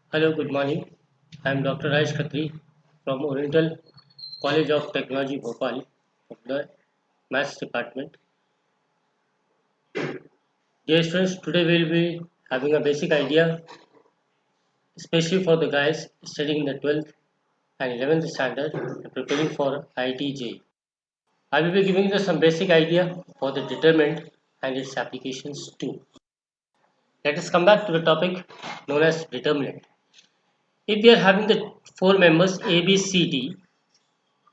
Hello, good morning. I am Dr. Raj Khatri from Oriental College of Technology, Bhopal, of the Maths Department. Dear students, today we will be having a basic idea, especially for the guys studying in the 12th and 11th standard and preparing for IIT. I will be giving you some basic idea for the determinant and its applications too. Let us come back to the topic known as determinant. If we are having the four members A, B, C, D,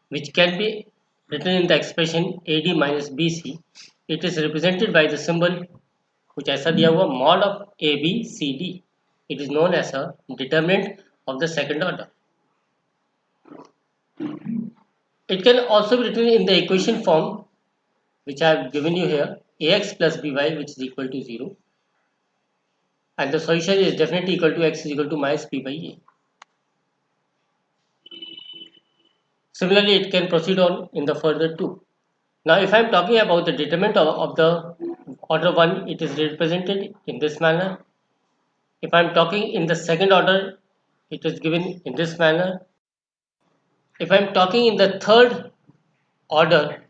which can be written in the expression AD minus BC, it is represented by the symbol which ऐसा दिया हुआ mod of ABCD. It is known as a determinant of the second order. It can also be written in the equation form which I have given you here, AX plus BY, which is equal to 0, and the solution is definitely equal to X is equal to minus P by A. Similarly, it can proceed on in the further two. Now, if I am talking about the determinant of the order 1, it is represented in this manner. If I am talking in the second order, it is given in this manner. If I am talking in the third order,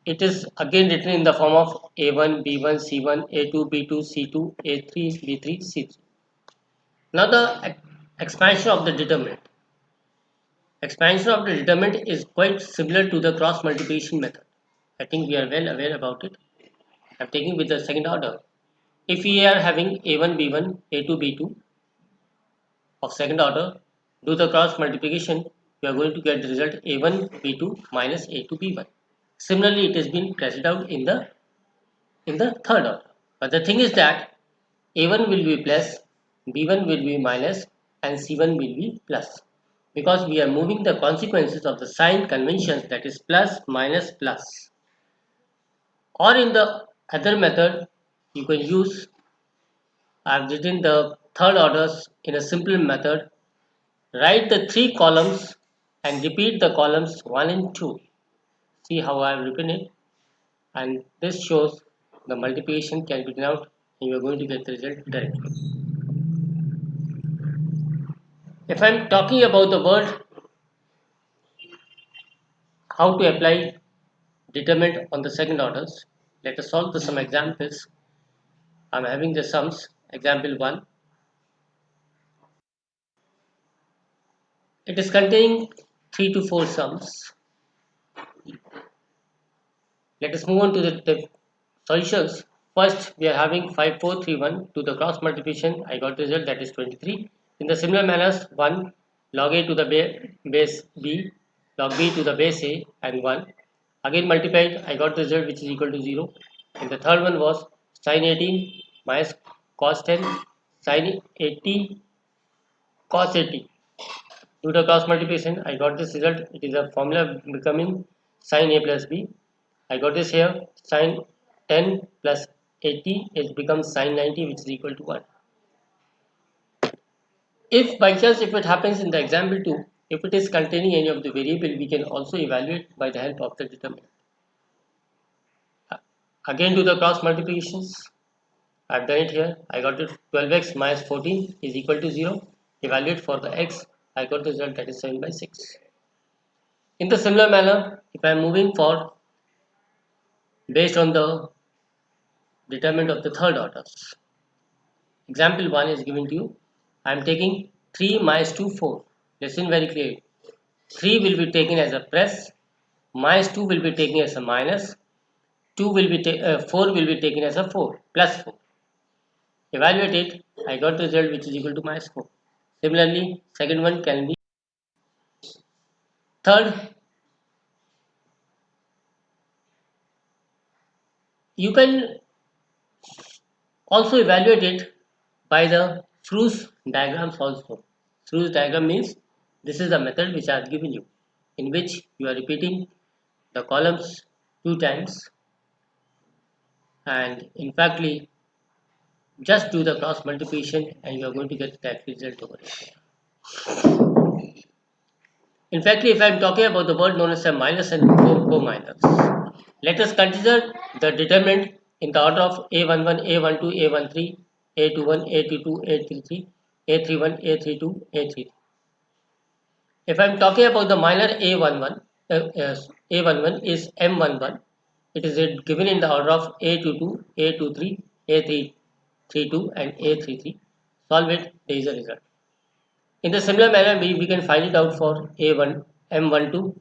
it is again written in the form of A1, B1, C1, A2, B2, C2, A3, B3, C3. Now the expansion of the determinant. Expansion of the determinant is quite similar to the cross multiplication method. I think we are well aware about it. I am taking with the second order. If we are having A1, B1, A2, B2 of second order, do the cross multiplication, we are going to get the result A1, B2 minus A2, B1. Similarly, it has been carried out in the third order. But the thing is that A1 will be plus, B1 will be minus, and C1 will be plus. Because we are moving the consequences of the sign conventions, that is plus, minus, plus. Or in the other method, you can use, I have written the third orders in a simple method. Write the three columns and repeat the columns 1 and 2. See how I have written it, and this shows the multiplication can be done out and you are going to get the result directly. If I am talking about the word how to apply determinant on the second orders, let us solve some examples. I am having the sums. Example 1. It is containing 3 to 4 sums. Let us move on to the solutions. First, we are having 5, 4, 3, 1. To the cross multiplication, I got the result, that is 23. In the similar manners, 1 log A to the base B, log B to the base A, and 1. Again multiplied, I got the result which is equal to 0. And the third one was sin 18 minus cos 10, sin 80 cos 80. Do the cross multiplication, I got this result. It is a formula becoming sin A plus B. I got this here, sin 10 plus 80 is becomes sin 90, which is equal to 1. If by chance if it happens in the example 2, if it is containing any of the variable, we can also evaluate by the help of the determinant. Again do the cross multiplications. I've done it here. I got it 12x minus 14 is equal to 0. Evaluate for the x. I got the result, that is 7 by 6. In the similar manner, if I am moving for based on the determinant of the third orders. Example 1 is given to you. I am taking 3 minus 2, 4. Listen very clearly. 3 will be taken as a plus, minus 2 will be taken as a minus, 4 will be taken as a 4, plus 4. Evaluate it, I got the result which is equal to minus 4. Similarly, second one can be third. You can also evaluate it by the Froude diagrams also. Froude diagram means this is the method which I have given you, in which you are repeating the columns 2 times, and in factly just do the cross multiplication and you are going to get that result over here. In fact, if I am talking about the word known as a minus and co-minus, let us consider the determinant in the order of A11, A12, A13, A21, A22, A33. A31, A32, A33. If I'm talking about the minor A11, A11 is M11. It is given in the order of A22, A23, A332 and A33. Solve it, there is a result. In the similar manner, we can find it out for A1, M12,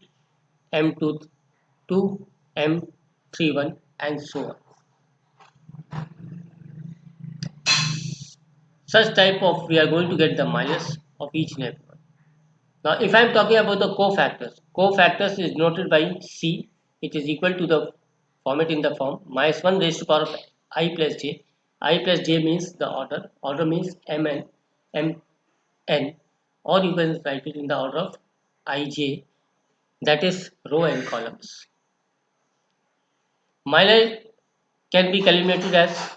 M22, M31 and so on. Such type of we are going to get the minus of each and every one. Now if I am talking about the cofactors is noted by C. It is equal to the format in the form minus 1 raised to power of I plus j. I plus j means the order means mn, mn, or you can write it in the order of ij, that is row and columns. Minor can be calculated as,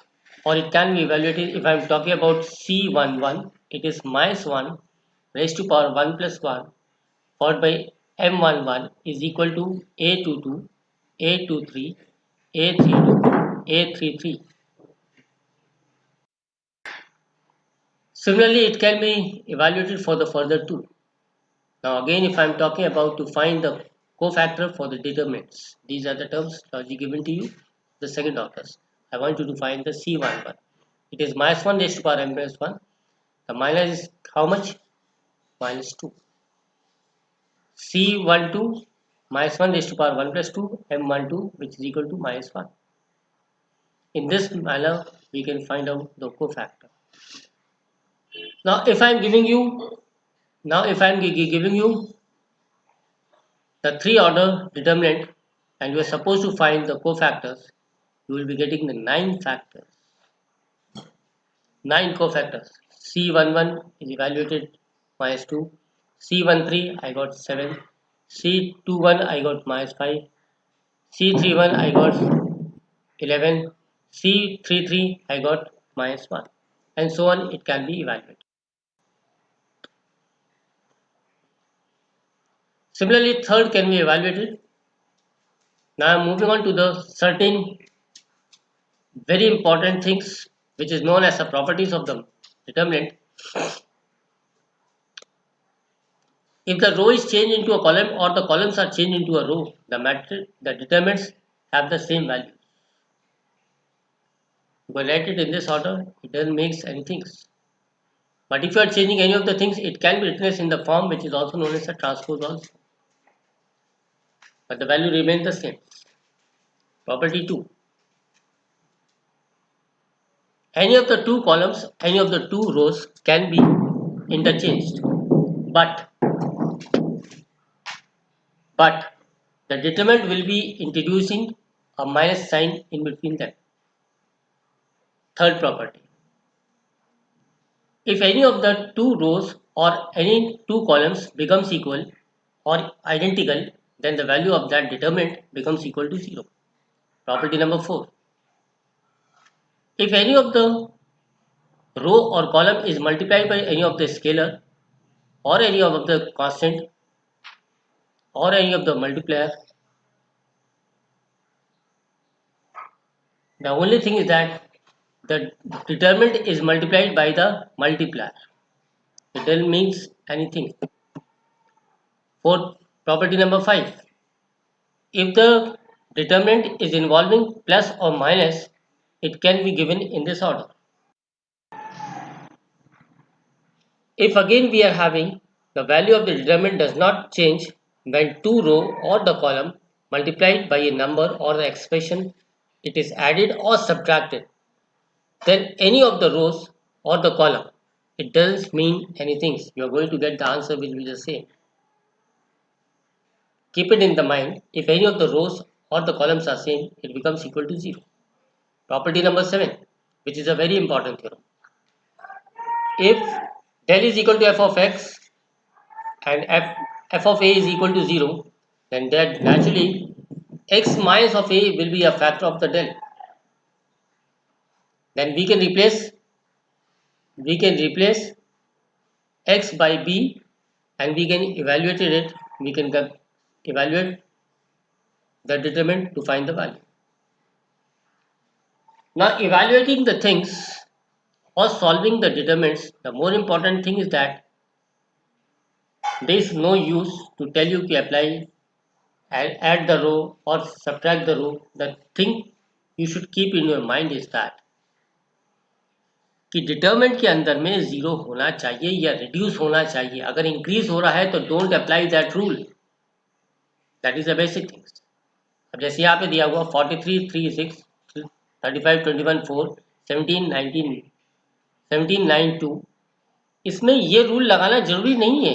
or it can be evaluated. If I am talking about C11, it is minus 1 raised to power 1 plus 1 followed by M11 is equal to A22, A23, A32, A33. Similarly, it can be evaluated for the further two. Now again, if I am talking about to find the cofactor for the determinants, these are the terms logically given to you, the second orders. I want you to find the C11. It is minus 1 raised to power m minus 1. The minus is how much? Minus 2. C12 minus 1 raised to power 1 plus 2, M12 which is equal to minus 1. In this manner, we can find out the cofactor. Now, if I am giving you, giving you the three order determinant and you are supposed to find the cofactors, you will be getting the 9 factors. 9 cofactors. C11 is evaluated minus 2. C13 I got 7. C21 I got minus 5. C31 I got 11. C33 I got minus 1. And so on, it can be evaluated. Similarly, third can be evaluated. Now I am moving on to the certain very important things which is known as the properties of the determinant. If the row is changed into a column or the columns are changed into a row, the determinants have the same value. You can write it in this order, it doesn't make any things. But if you are changing any of the things, it can be written as in the form which is also known as a transpose also. But the value remains the same. Property 2. Any of the two columns, any of the two rows can be interchanged. But the determinant will be introducing a minus sign in between them. Third property. If any of the two rows or any two columns becomes equal or identical, then the value of that determinant becomes equal to 0. Property number 4. If any of the row or column is multiplied by any of the scalar or any of the constant or any of the multiplier, the only thing is that the determinant is multiplied by the multiplier. It doesn't mean anything. Fourth, property number 5. If the determinant is involving plus or minus, it can be given in this order. If again we are having the value of the determinant does not change when two row or the column multiplied by a number or the expression it is added or subtracted, then any of the rows or the column, it doesn't mean anything. You are going to get the answer will be the same. Keep it in the mind, if any of the rows or the columns are same, it becomes equal to 0. Property number 7, which is a very important theorem. If del is equal to f of x and f of a is equal to 0, then that naturally x minus of a will be a factor of the del. Then we can replace x by b and we can evaluate it. We can evaluate the determinant to find the value. Now evaluating the things For solving the determinants, the more important thing is that there is no use to tell you to apply and add the row or subtract the row. The thing you should keep in your mind is that कि determinant के अंदर में zero होना चाहिए या reduce होना चाहिए. अगर इंक्रीज हो रहा है तो don't apply that rule. That is the basic things. अब जैसे यहाँ पे दिया हुआ 43, 3, 6, 35, 21, 4, 17, 19, 17, 9, 2, इसमें ये रूल लगाना जरूरी नहीं है.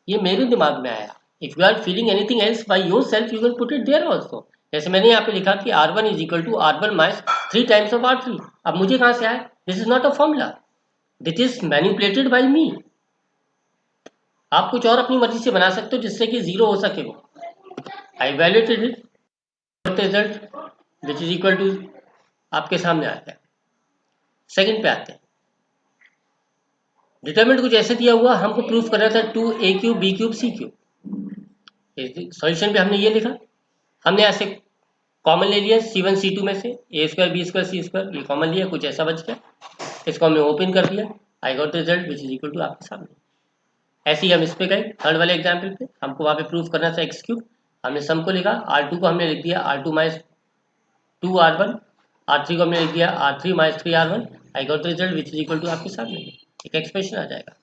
ये मेरे दिमाग में आया. If you are feeling anything else by yourself you can put it there also. जैसे मैंने यहाँ पे लिखा कि R1 is equal to R1 minus 3 times of R3. अब मुझे कहाँ से आया? This is not a formula, that is manipulated by me. आप कुछ और अपनी मर्जी से बना सकते हो जिससे कि जीरो हो सके. वो I valuated it, result which is equal to आपके सामने आता है. सेकंड पे आते हैं. डिटरमिनेंट कुछ ऐसे दिया हुआ, हमको प्रूफ करना था 2a cube b cube c cube. Solution पे हमने ये लिखा, हमने ऐसे कॉमन ले लिया c1 c2 में से a square b square c square, ये कॉमन लिया, कुछ ऐसा बच गया, इसको हमने ओपन कर दिया. I got result which is equal to आपके सामने. ऐसे ही हम इस पे गए थर्ड वाले एग्जाम्पल पे. हमको वहाँ पे प्रूफ करना था x क्यूब. हमने सम को लिखा, R2 को हमने लिख दिया R2 माइनस 2R1, R3 को हमने लिख दिया R3 minus 3R1. I got result which is equal to आपके सामने एक एक्सप्रेशन आ जाएगा.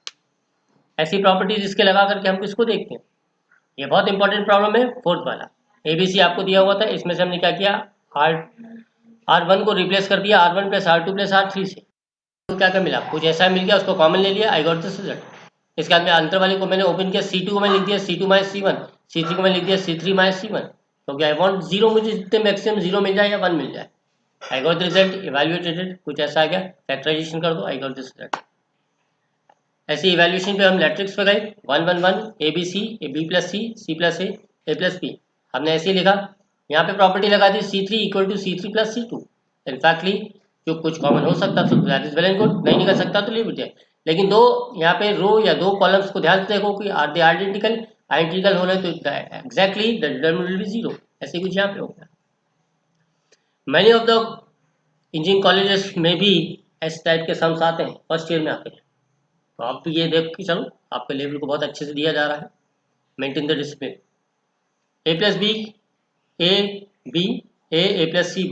ऐसी प्रॉपर्टीज इसके लगा करके हम किसको देखते हैं. ये बहुत इंपॉर्टेंट प्रॉब्लम है. फोर्थ वाला ABC आपको दिया हुआ था, इसमें से हमने क्या किया, R1 को रिप्लेस कर दिया R1 plus R2 plus R3 से. तो क्या क्या मिला, कुछ ऐसा मिल गया, उसको कॉमन ले लिया. I got this result. इसके बाद में अंतर वाले को मैंने ओपन किया, C2 को मैंने लिख दिया C2 माइनस C1, C3 को मैंने लिख दिया C3 माइनस C1. तो क्या आई वॉन्ट जीरो, मुझे जितने मैक्सिमम जीरो मिल जाए या 1 मिल जाए. आई गॉट रिजल्ट इवेल्युएटेड, कुछ ऐसा आ गया, फैक्टराइजेशन कर दो. I got this result. ऐसे इवेल्युएशन पे हम मैट्रिक्स पे गए 1 1 1 ABC, B plus C plus A plus B. हमने ऐसे ही लिखा, यहाँ पे प्रॉपर्टी लगा दी C3 equal to C3 plus C2. इनफैक्टली जो कुछ कॉमन हो सकता था that is well and good, नहीं निकल सकता तो लीव इट. लेकिन दो यहाँ पे रो या दो कॉलम्स को ध्यान से देखो कि आर दे आइडेंटिकल हो रहे तो exactly the determinant will be zero. ऐसे कुछ यहाँ पे हो गया. Many of the engineering colleges में भी इस टाइप के सम्स आते हैं, फर्स्ट ईयर में आते हैं. तो आप भी ये देख के चलो, आपके लेवल को बहुत अच्छे से दिया जा रहा है. Maintain the discipline. A plus B A B A plus C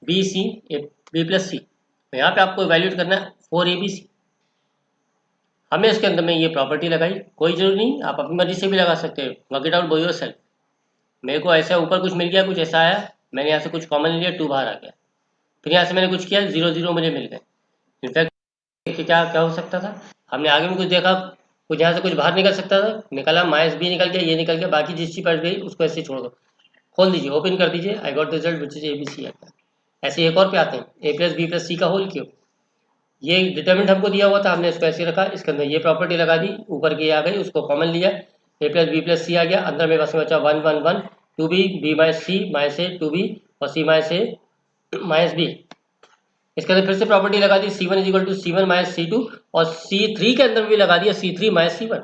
B C B plus C. तो यहाँ पे आपको इवैल्यूएट करना है 4ABC. हमने इसके अंदर में ये प्रॉपर्टी लगाई, कोई जरूरी नहीं, आप अपनी मर्जी से भी लगा सकते हो. Work it out by yourself. मेरे को ऐसा ऊपर कुछ मिल गया, कुछ ऐसा आया, मैंने यहाँ से कुछ कॉमन लिया, 2 बाहर आ गया. फिर यहाँ से मैंने कुछ किया, 0 0 मुझे मिल गए. इनफैक्ट क्या क्या हो सकता था, हमने आगे में कुछ देखा, कुछ यहाँ से कुछ बाहर निकल सकता था, निकला माइनस B निकल गया, ये निकल गया, बाकी जिस चीज पड़ गई उसको ऐसे छोड़ दो. खोल दीजिए, ओपन कर दीजिए. आई got result which is ABC आता है. ऐसे एक और पे आते हैं, A plus B plus C का होल क्यूब. ये डिटरमिनेंट हमको दिया हुआ था, हमने इसको ऐसे रखा, इसके अंदर ये प्रॉपर्टी लगा दी, ऊपर की आ गई, उसको कॉमन लिया, A plus B plus C आ गया. अंदर मेरे पास में बचा 1 1 1 2B B minus C minus A 2B और C minus A minus B. इसके अंदर फिर से प्रॉपर्टी लगा दी C1 is equal to C1 minus C2 और C3 के अंदर भी लगा दिया C3 माइनस C1,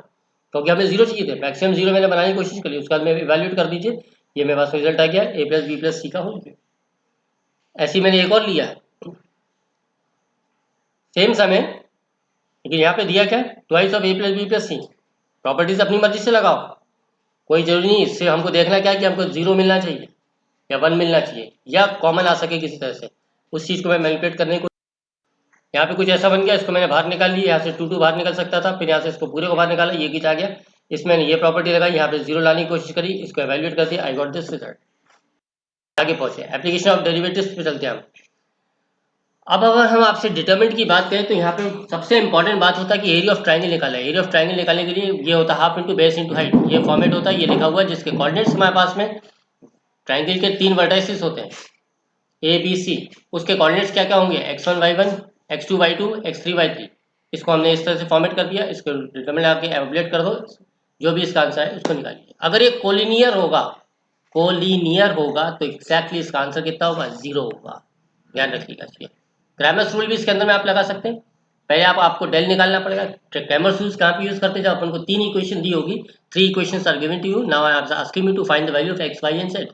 क्योंकि हमें जीरो चाहिए थे. मैक्सिमम जीरो मैंने बनाने की कोशिश करी. उसके बाद में इवैल्यूएट कर दीजिए, ये मेरे पास रिजल्ट आ गया A plus B plus C का होल क्यूब. ऐसे मैंने एक और लिया सेम समय, लेकिन यहाँ पे दिया क्या, twice of A plus B plus C. Properties अपनी मर्जी से लगाओ, कोई जरूरी नहीं. इससे हमको देखना क्या है कि हमको जीरो मिलना चाहिए या 1 मिलना चाहिए या कॉमन आ सके किसी तरह से. उस चीज़ को मैं मैनिपुलेट करने को, यहाँ पे कुछ ऐसा बन गया, इसको मैंने बाहर निकाल लिया, यहाँ से 2 2 बाहर निकल सकता था, फिर यहाँ से इसको पूरे को बाहर निकाला, ये आ गया. इसमें ये प्रॉपर्टी लगाई, यहाँ पे जीरो लाने की कोशिश करी, इसको एवेल्यूएट कर दिया. I got this result. आगे पहुंचे एप्लीकेशन ऑफ डेरिवेटिव्स पे चलते हैं हम. अब अगर हम आपसे डिटरमिनेंट की बात करें तो यहाँ पे सबसे इंपॉर्टेंट बात होता है कि एरिया ऑफ ट्राइंगल निकाला है. एरिया ऑफ ट्राइंगल निकालने के लिए ये होता है half into base into height. ये फॉर्मेट होता है, ये लिखा हुआ है, जिसके कोऑर्डिनेट्स हमारे पास में ट्राइंगल के 3 वर्टाइसेस होते हैं ABC. उसके कोऑर्डिनेट्स क्या क्या होंगे, x1 y1 x2 y2 x3 y3. इसको हमने इस तरह से फॉर्मेट कर दिया. इसको डिटरमिनेंट आके एवोल्यूट कर दो, जो भी इसका आंसर है उसको निकालिए. अगर ये कोलिनियर होगा तो एग्जैक्टली इसका आंसर कितना होगा, 0 होगा. ध्यान रखिएगा. इसलिए क्रैमर्स रूल भी इसके अंदर में आप लगा सकते हैं. पहले आपको डेल निकालना पड़ेगा. क्रैमर्स रूल्स कहाँ पे यूज करते हैं, जब अपन को 3 इक्वेशन दी होगी, 3 equations are given to you, now I am asking you to find the value of x y and z.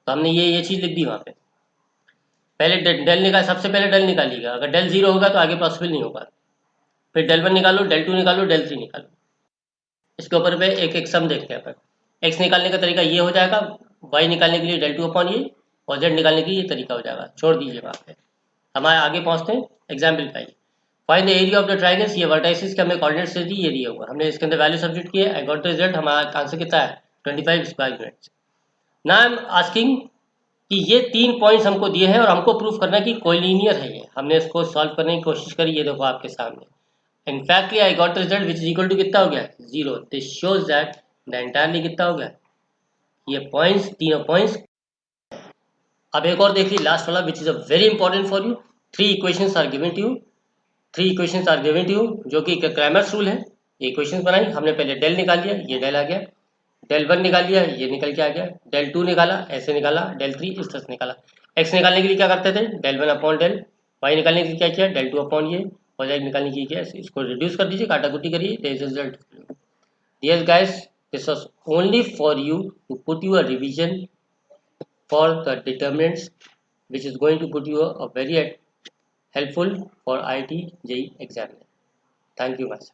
तो हमने ये चीज लिख दी वहाँ पे. पहले डेल निकाल, सबसे पहले डेल निकालिएगा, अगर डेल 0 होगा तो आगे पॉसिबल नहीं होगा। फिर डेल 1 निकालो, डेल 2 निकालो, डेल 3 निकालो। इसके ऊपर पे एक एक सम देखते हैं अपन। एक्स निकालने का तरीका ये हो जाएगा, वाई निकालने के लिए डेल 2 अपॉन ये, और जेड निकालने के लिए ये तरीका हो जाएगा। छोड़ दीजिए वहाँ पे, हमारे आगे पहुँचते हैं। एग्जाम्पल का find the area of the triangles, ये वर्टाइसिस के हमें कोऑर्डिनेट्स दे दी, ये दिया हुआ, हमने इसके अंदर वैल्यू सब्स्टिट्यूट किया, आई गॉट द रिजल्ट, हमारा आंसर कितना है 25 square units. Now I am asking कि ये 3 पॉइंट्स हमको दिए हैं और हमको प्रूफ करना है कि कोलिनियर है ये। हमने इसको सॉल्व करने की कोशिश करी, ये देखो आपके सामने। In factly I got the result which is equal to कितना हो गया 0। This shows that the entirely कितना हो गया, ये पॉइंट्स, तीनों पॉइंट्स। अब एक और देखिए लास्ट वाला which is a very important for you. 3 equations are given to you, 3 equations are given to you, जो कि क्रैमर्स रूल है। ये इक्वेशंस बनाई हमने, पहले डेल निकाल लिया, ये डेल आ गया, डेल 1 निकाल लिया, ये निकल के आ गया, डेल 2 निकाला, ऐसे निकाला, डेल 3 इस तरह से निकाला। एक्स निकालने के लिए क्या करते थे, डेल 1 अपॉन डेल, वाई निकालने के लिए क्या किया, डेल 2 अपॉन ये, और जेड निकालने के लिए क्या, इसको रिड्यूस कर दीजिए, काटाकुटी करिए, there is result. Yes guys, this was only for you to put you a revision for the determinants, which is going to put you a very helpful for IIT JEE exam. Thank you much.